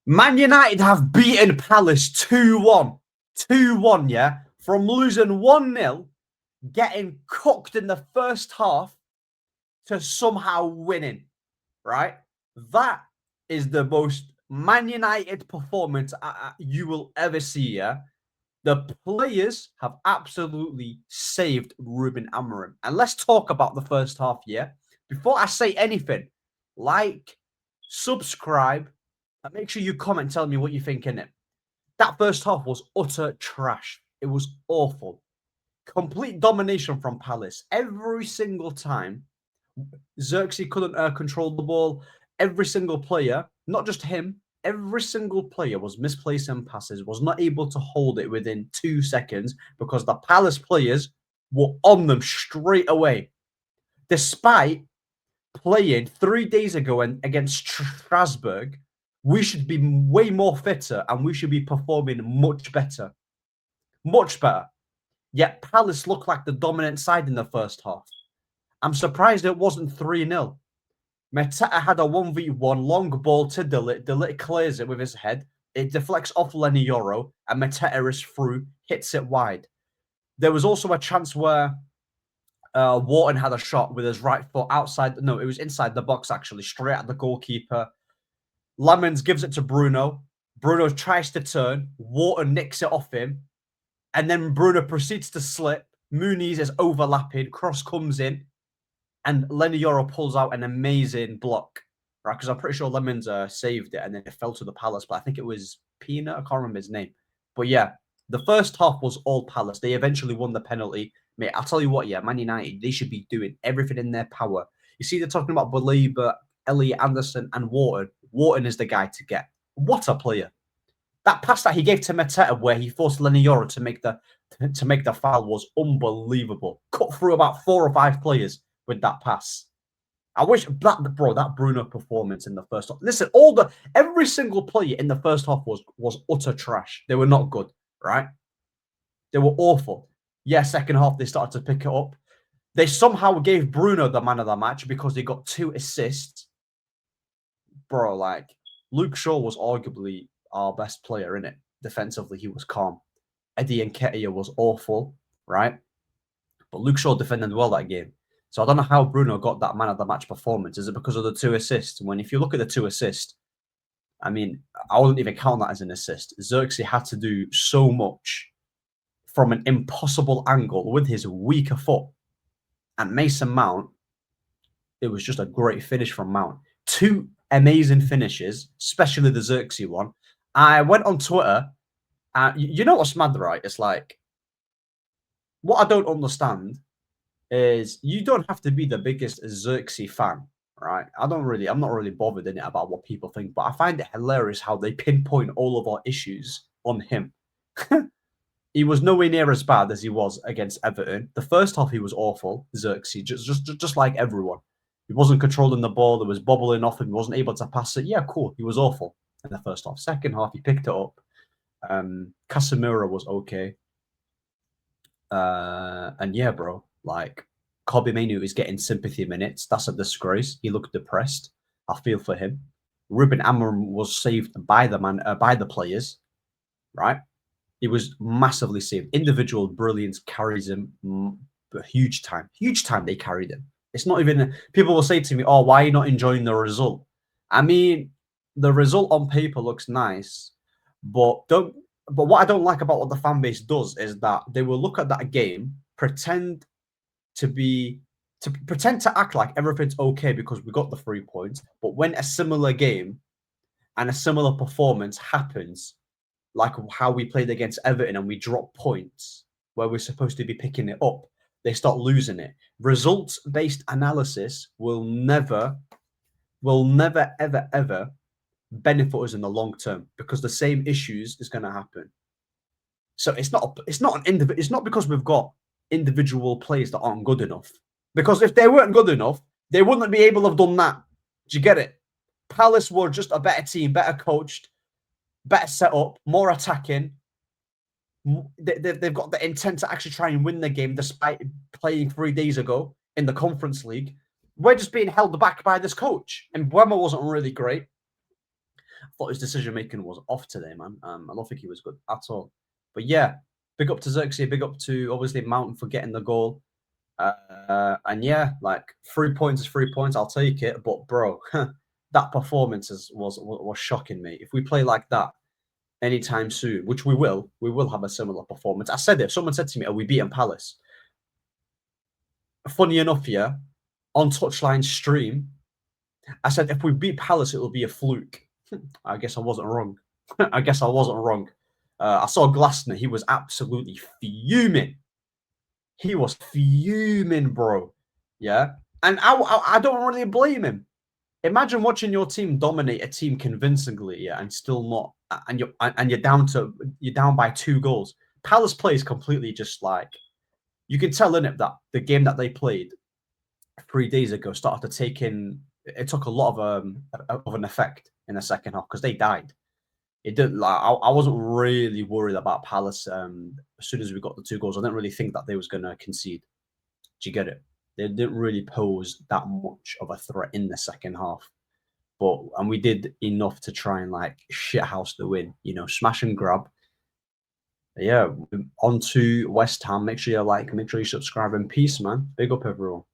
Man United have beaten Palace 2-1. 2-1, yeah? From losing 1-0, getting cooked in the first half to somehow winning, right? That is the most Man United performance you will ever see, yeah? The players have absolutely saved Ruben Amorim. And let's talk about the first half, yeah? Before I say anything, like, subscribe, and make sure you comment telling me what you think in it. That first half was utter trash. It was awful. Complete domination from Palace. Every single time, Zirkzee couldn't control the ball. Every single player, not just him, every single player was misplacing passes, was not able to hold it within 2 seconds because the Palace players were on them straight away. Despite playing 3 days ago against Strasbourg, we should be way more fitter and we should be performing much better. Much better. Yet Palace looked like the dominant side in the first half. I'm surprised it wasn't 3-0. Mateta had a 1v1 long ball to De Ligt. De Ligt clears it with his head. It deflects off Lenny Yoro, and Mateta is through, hits it wide. There was also a chance where Wharton had a shot with his right foot outside. No, it was inside the box, actually, straight at the goalkeeper. Lemons gives it to Bruno. Bruno tries to turn. Wharton nicks it off him. And then Bruno proceeds to slip. Muniz is overlapping. Cross comes in. And Lenny Yoro pulls out an amazing block, right? Because I'm pretty sure Lemons saved it and then it fell to the Palace. But I think it was Pina. I can't remember his name. But yeah, the first half was all Palace. They eventually won the penalty. Mate, I'll tell you what, yeah, Man United, they should be doing everything in their power. You see, they're talking about Belieber, Elliot Anderson, and Wharton. Wharton is the guy to get. What a player. That pass that he gave to Mateta where he forced Lenny Yoro to make the foul was unbelievable. Cut through about 4 or 5 players with that pass. I wish that Bruno performance in the first half. Listen, every single player in the first half was utter trash. They were not good, right? They were awful. Yeah, second half they started to pick it up. They somehow gave Bruno the man of the match because he got 2 assists. Bro, like, Luke Shaw was arguably our best player in it. Defensively, he was calm. Eddie Nketiah was awful, right? But Luke Shaw defended well that game. So I don't know how Bruno got that man of the match performance. Is it because of the 2 assists? When if you look at the 2 assists, I mean, I wouldn't even count that as an assist. Zirkzee had to do so much from an impossible angle with his weaker foot. And Mason Mount, it was just a great finish from Mount. 2 amazing finishes, especially the Zirkzee one. I went on Twitter. You know what's mad, right? It's like, what I don't understand is you don't have to be the biggest Zirkzee fan, right? I'm not really bothered in it about what people think, but I find it hilarious how they pinpoint all of our issues on him. He was nowhere near as bad as he was against Everton. The first half he was awful, Zirkzee, just like everyone. He wasn't controlling the ball. There was bobbling off him. He wasn't able to pass it. Yeah, cool. He was awful in the first half. Second half, he picked it up. Casemiro was okay. And yeah, bro, like, Kobe Mainoo is getting sympathy minutes. That's a disgrace. He looked depressed. I feel for him. Ruben Amorim was saved by the players, right? He was massively saved. Individual brilliance carries him, but huge time they carried him. It's not even, people will say to me, oh, why are you not enjoying the result? I mean, the result on paper looks nice, but what I don't like about what the fan base does is that they will look at that game, pretend to act like everything's okay because we got the 3 points, but when a similar game and a similar performance happens, like how we played against Everton and we drop points where we're supposed to be picking it up, they start losing it. Results-based analysis will never, ever, ever benefit us in the long term because the same issues is going to happen. So it's not because we've got individual players that aren't good enough. Because if they weren't good enough, they wouldn't be able to have done that. Do you get it? Palace were just a better team, better coached, better set up, more attacking. They've got the intent to actually try and win the game despite playing 3 days ago in the Conference League. We're just being held back by this coach. And Buemo wasn't really great. thought his decision making was off today, man. I don't think he was good at all. But yeah, big up to Zirkzee, big up to obviously Mountain for getting the goal. And yeah, like 3 points is 3 points. I'll take it. But bro, that performance was shocking me. If we play like that anytime soon, which we will have a similar performance. I said it. Someone said to me, "Are we beating Palace?" Funny enough, yeah, on Touchline stream, I said if we beat Palace, it will be a fluke. I guess I wasn't wrong. I guess I wasn't wrong. I saw Glasner. He was absolutely fuming. He was fuming, bro. Yeah, and I don't really blame him. Imagine watching your team dominate a team convincingly, yeah, and still not, and you're down by 2 goals. Palace plays completely just like you can tell in it that the game that they played 3 days ago started to take in. It took a lot of an effect in the second half because they died. It didn't like I wasn't really worried about Palace. As soon as we got the 2 goals, I didn't really think that they was gonna concede. Do you get it? They didn't really pose that much of a threat in the second half. And we did enough to try and like shithouse the win, smash and grab. Yeah, on to West Ham. Make sure you subscribe, and peace, man. Big up, everyone.